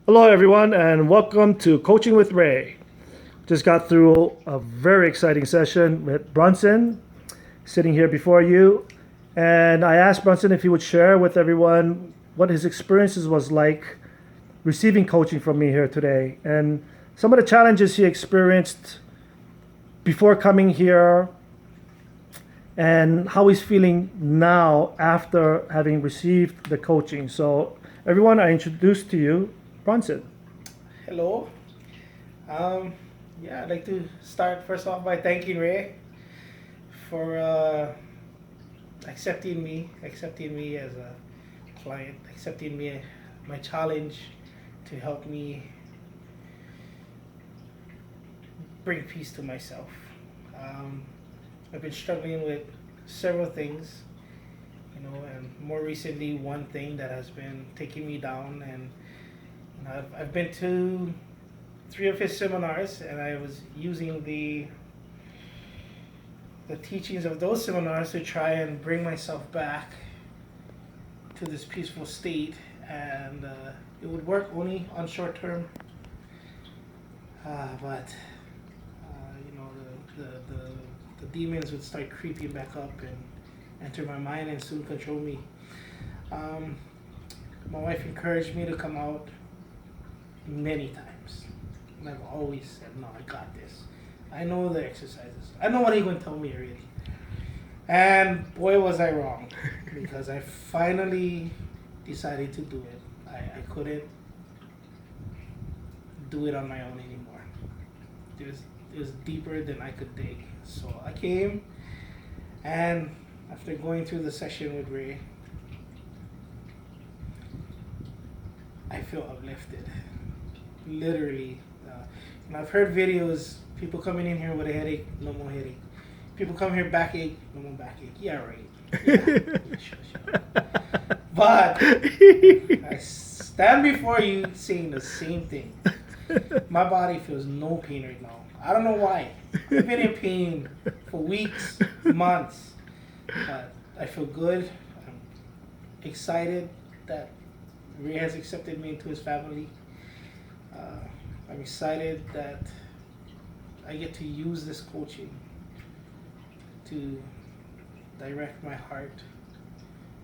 Hello, everyone, and welcome to Coaching with Ray. Just got through a very exciting session with Bronson, sitting here before you. And I asked Bronson if he would share with everyone what his experiences was like receiving coaching from me here today, and some of the challenges he experienced before coming here, and how he's feeling now after having received the coaching. So, everyone, I introduce to you Bronson. Hello. Um, I'd like to start first off by thanking Ray for accepting me as a client, accepting me my challenge to help me bring peace to myself. Um, I've been struggling with several things, and more recently, one thing that has been taking me down, and I've been to three of his seminars, and I was using the teachings of those seminars to try and bring myself back to this peaceful state, and it would work only on short term. But the demons would start creeping back up and enter my mind and soon control me. Um, my wife encouraged me to come out many times, and I've always said, "No, I got this. I know the exercises. I know what he's going to tell me already." And boy, was I wrong, because I finally decided to do it. I couldn't do it on my own anymore. It was deeper than I could dig. So I came, and after going through the session with Ray, I feel uplifted. Literally. And I've heard videos, people coming in here with a headache, no more headache. People come here backache, no more backache. Yeah, right. Yeah, sure. But I stand before you saying the same thing. My body feels no pain right now. I don't know why. I've been in pain for weeks, months. But I feel good. I'm excited that Ray has accepted me into his family. I'm excited that I get to use this coaching to direct my heart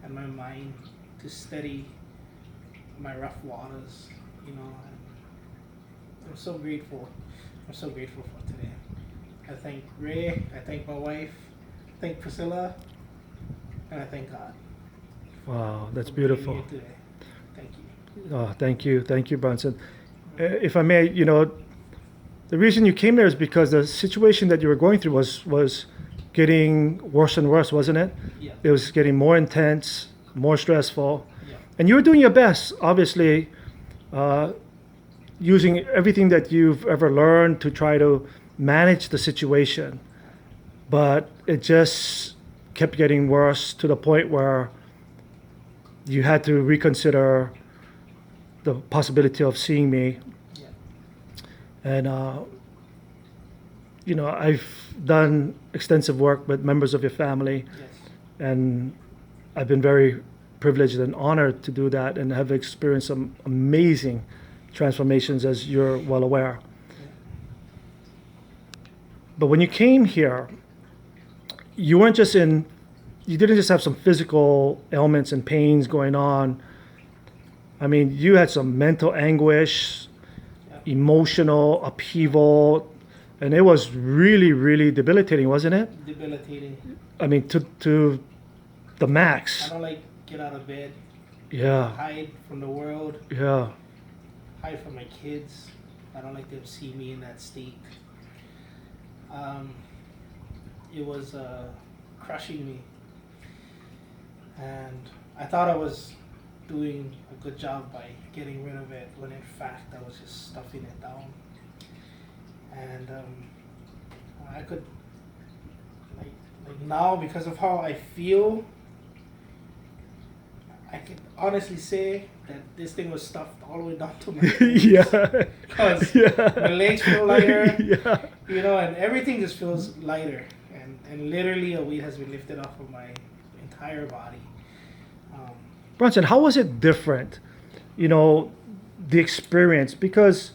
and my mind to steady my rough waters. I'm so grateful. I'm so grateful for today. I thank Ray. I thank my wife. I thank Priscilla, and I thank God. Wow, that's For bringing me beautiful. here today. Thank you. Oh, thank you, Bronson. If I may, the reason you came there is because the situation that you were going through was getting worse and worse, wasn't it? Yeah. It was getting more intense, more stressful, Yeah. and you were doing your best, obviously, uh, using everything that you've ever learned to try to manage the situation. But it just kept getting worse to the point where you had to reconsider the possibility of seeing me. Yeah. And, I've done extensive work with members of your family, Yes. and I've been very privileged and honored to do that and have experienced some amazing transformations, as you're well aware. Yeah. But when you came here, you weren't just in, you didn't just have some physical ailments and pains going on. I mean, you had some mental anguish, Yeah. emotional upheaval, and it was really, really debilitating, wasn't it? Debilitating. I mean, to the I max. don't like get out of bed, Yeah, hide from the world, yeah, hide from my kids. I don't like them to see me in that state. Um, it was crushing me, and I thought I was doing a good job by getting rid of it, when in fact I was just stuffing it down. And I could, like now, because of how I feel, I can honestly say that this thing was stuffed all the way down to my knees. yeah, Because yeah, my legs feel lighter, yeah. and everything just feels lighter. And literally a weight has been lifted off of my entire body. Um, Bronson, how was it different? You know, the experience, because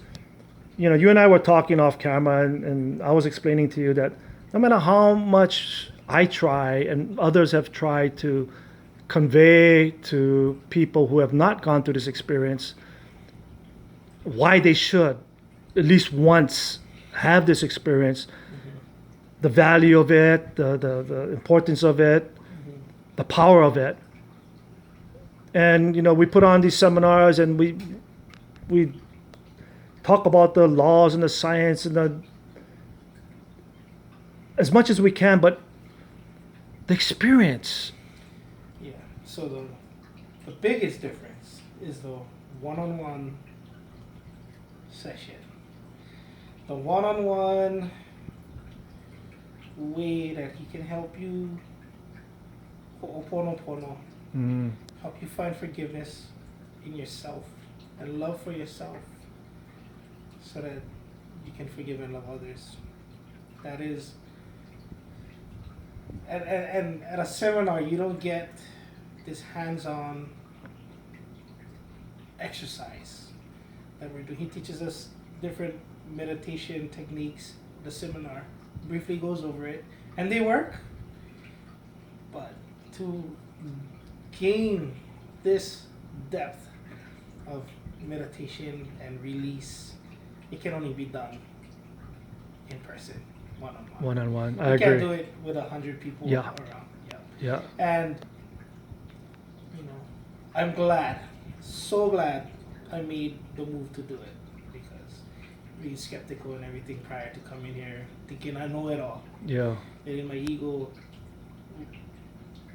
you and I were talking off camera, and I was explaining to you that no matter how much I try and others have tried to convey to people who have not gone through this experience why they should at least once have this experience, the value of it, the importance of it, the power of it. And we put on these seminars, and we talk about the laws and the science and as much as we can, but the experience. Yeah. So the biggest difference is the one-on-one session. The one-on-one way that he can help you ho'oponopono, help you find forgiveness in yourself and love for yourself, so that you can forgive and love others. That is, and at a seminar you don't get this hands-on exercise that we're doing. He teaches us different meditation techniques. The seminar briefly goes over it, and they work. But to gain this depth of meditation and release, it can only be done in person, one-on-one. One-on-one. I You agree. can't do it with 100 people Yeah. around. Yeah. And I'm glad, so glad I made the move to do it, because being skeptical and everything prior to coming here, thinking I know it all, Yeah. letting my ego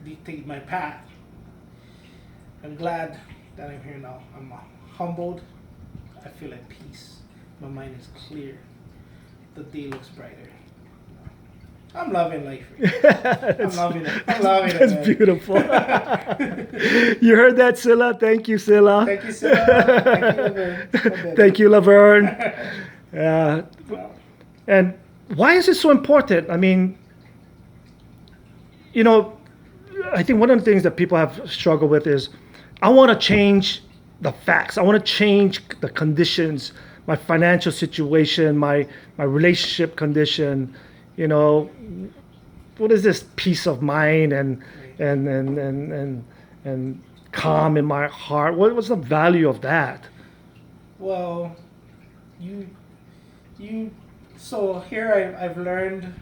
dictate my path. I'm glad that I'm here now. I'm humbled. I feel at peace. My mind is clear. The day looks brighter. I'm loving life. I'm loving it. I'm loving it. That's Man. beautiful. You heard that, Scylla? Thank you, Scylla. Thank you, Sarah. Thank you, Laverne. Thank you, Laverne. Yeah. Wow. And why is it so important? I mean, I think one of the things that people have struggled with is, I want to change the facts. I want to change the conditions, my financial situation, my relationship condition. What is this peace of mind and calm in my heart? What's the value of that? Well, so here I've learned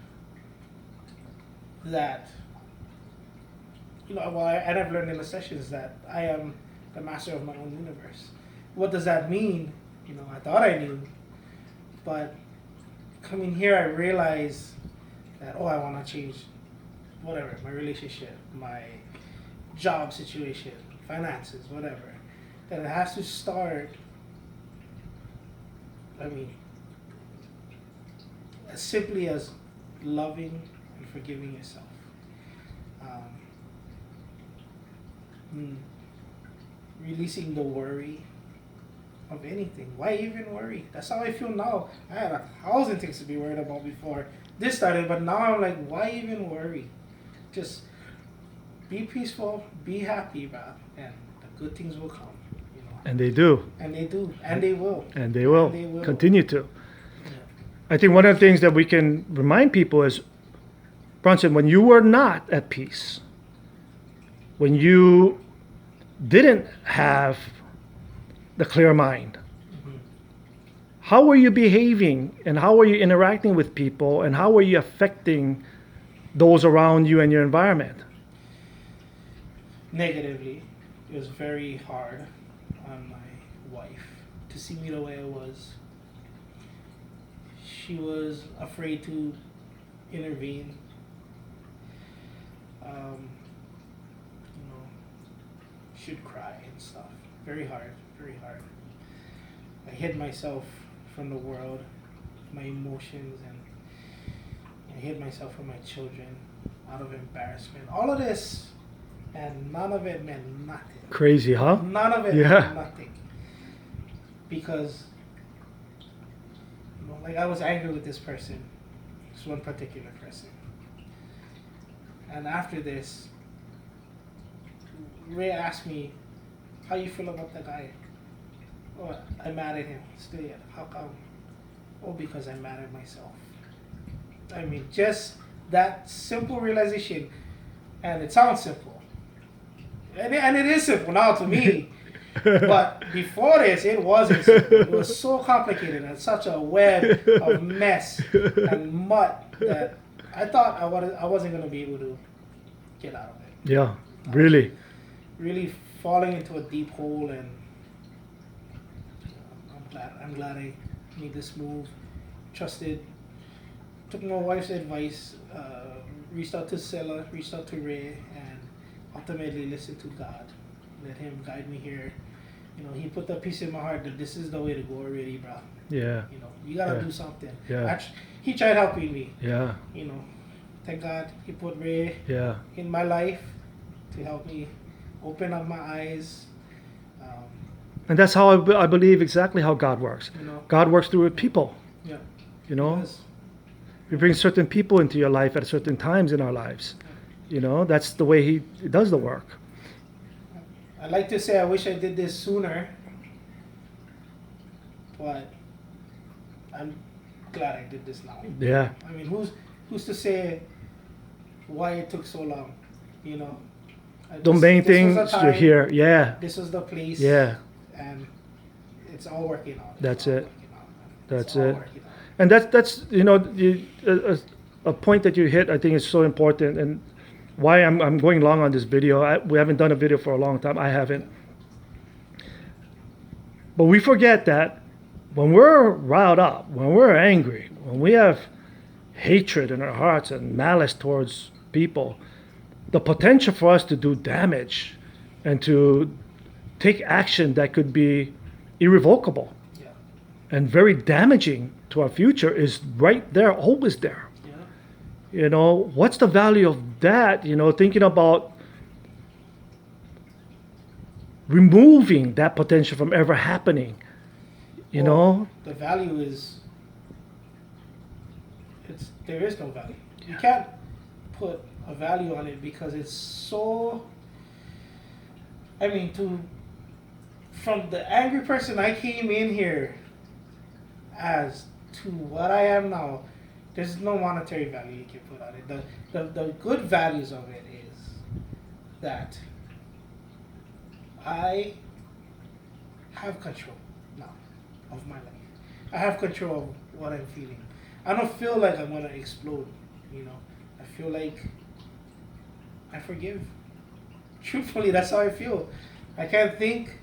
that, and I've learned in the sessions that I am the master of my own universe. What does that mean? I thought I knew, but coming here I realized that, I want to change whatever, my relationship, my job situation, finances, whatever. That it has to start, as simply as loving and forgiving yourself. Releasing the worry of anything. Why even worry? That's how I feel now. I had 1,000 things to be worried about before this started, but now I'm like, why even worry? Just be peaceful, be happy, bro, and the good things will come. And they do. And they do. And they will. And they will, They will. continue to. Yeah. I think one of the things that we can remind people is, Bronson, when you were not at peace, when you didn't have the clear mind, how were you behaving, and how were you interacting with people, and how were you affecting those around you and your environment? Negatively. It was very hard on my wife to see me the way I was. She was afraid to intervene. She'd cry and stuff. Very hard, very hard. I hid myself from the world, my emotions, and I hid myself from my children out of embarrassment. All of this, and none of it meant nothing. Crazy, huh? None of it Yeah. meant nothing. Because, I was angry with this person, this one particular person. And after this, Ray asked me, how you feel about that guy? Well, I'm mad at him still yet. How come? Oh, because I'm mad at myself. I mean, just that simple realization, and it sounds simple, and it is simple now to me. But before this, it wasn't simple. It was so complicated and such a web of mess and mud that I thought I wasn't going to be able to get out of it. Yeah, really. Really falling into a deep hole, and I'm glad I made this move. Trusted, took my wife's advice, reached out to Sella, reached out to Ray, and ultimately listened to God. Let Him guide me here. You know, He put that piece in my heart that this is the way to go already, bro. Yeah. You know, you gotta Yeah. do something. Yeah. Actually, He tried helping me. Yeah. You know, thank God He put Ray Yeah. in my life to help me open up my eyes. And that's how I believe exactly how God works. You know, God works through people. yeah. You know, Yes. we bring certain people into your life at certain times in our lives. You know, that's the way He does the work. I like to say I wish I did this sooner, but I'm glad I did this now. Yeah. I mean, who's to say why it took so long? You know, The main thing is you're here. Yeah. This was the place. Yeah. And it's all working out. That's all it. working out. That's It's all it. working out. And that's you know a point that you hit. I think is so important, and why I'm going long on this video. We haven't done a video for a long time. I haven't. But we forget that when we're riled up, when we're angry, when we have hatred in our hearts and malice towards people, the potential for us to do damage and to take action that could be irrevocable Yeah. and very damaging to our future is right there, always there. Yeah. You know, what's the value of that? You know, thinking about removing that potential from ever happening. You Well, know? the value is there is no value. You can't put a value on it because it's so. I mean, from the angry person I came in here as to what I am now, there's no monetary value you can put on it. The good values of it is that I have control now of my life. I have control of what I'm feeling. I don't feel like I'm gonna explode, you know. I feel like I forgive. Truthfully, that's how I feel. I can't think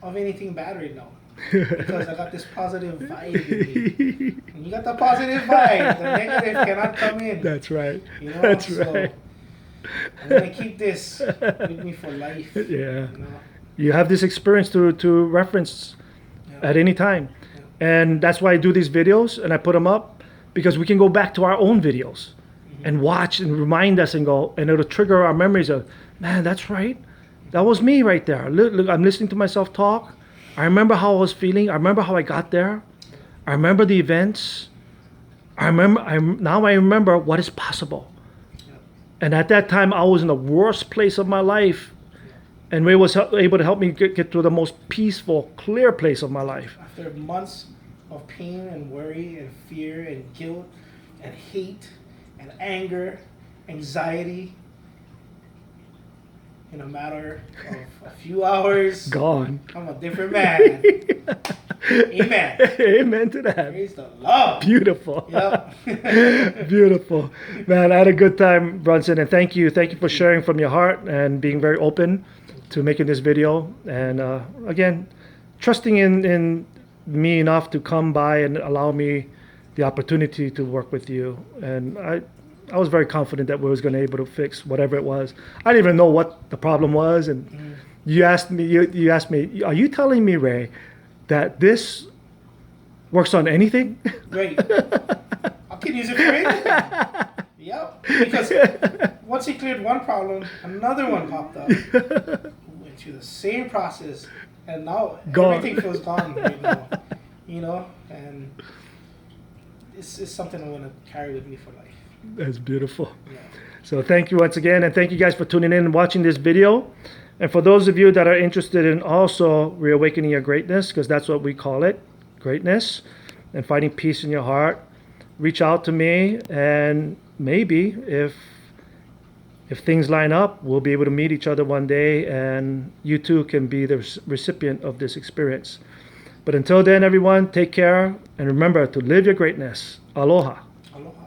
of anything bad right now because I got this positive vibe in me. When you got the positive vibe, the negative cannot come in. That's right. You know, That's so right. I'm gonna keep this with me for life. Yeah. You know? You have this experience to reference Yeah. at any time. And that's why I do these videos and I put them up because we can go back to our own videos and watch and remind us and go, and it'll trigger our memories of, man, that's right. That was me right there. Look, I'm listening to myself talk. I remember how I was feeling. I remember how I got there. I remember the events. Now I remember what is possible. And at that time, I was in the worst place of my life. And Ray was able to help me get to the most peaceful, clear place of my life. After months of pain and worry and fear and guilt and hate and anger, anxiety, in a matter of a few hours, Gone. I'm a different man. Amen. Amen to that. Praise the Lord. Beautiful. Yep. Beautiful. Man, I had a good time, Bronson, and thank you. Thank you for sharing from your heart and being very open to making this video. And again, trusting in me enough to come by and allow me the opportunity to work with you. And I was very confident that we was going to be able to fix whatever it was. I didn't even know what the problem was. And you asked me, are you telling me, Ray, that this works on anything? Great. I can use it for anything. Yep. Because once he cleared one problem, another one popped up. Went through the same process, and now Gone. everything feels gone right now. You know, and it's something I'm gonna carry with me for life. That's beautiful. Yeah. So thank you once again, and thank you guys for tuning in and watching this video. And for those of you that are interested in also reawakening your greatness, because that's what we call it, greatness, and finding peace in your heart, reach out to me, and maybe if things line up, we'll be able to meet each other one day, and you too can be the recipient of this experience. But until then, everyone, take care, and remember to live your greatness. Aloha. Aloha.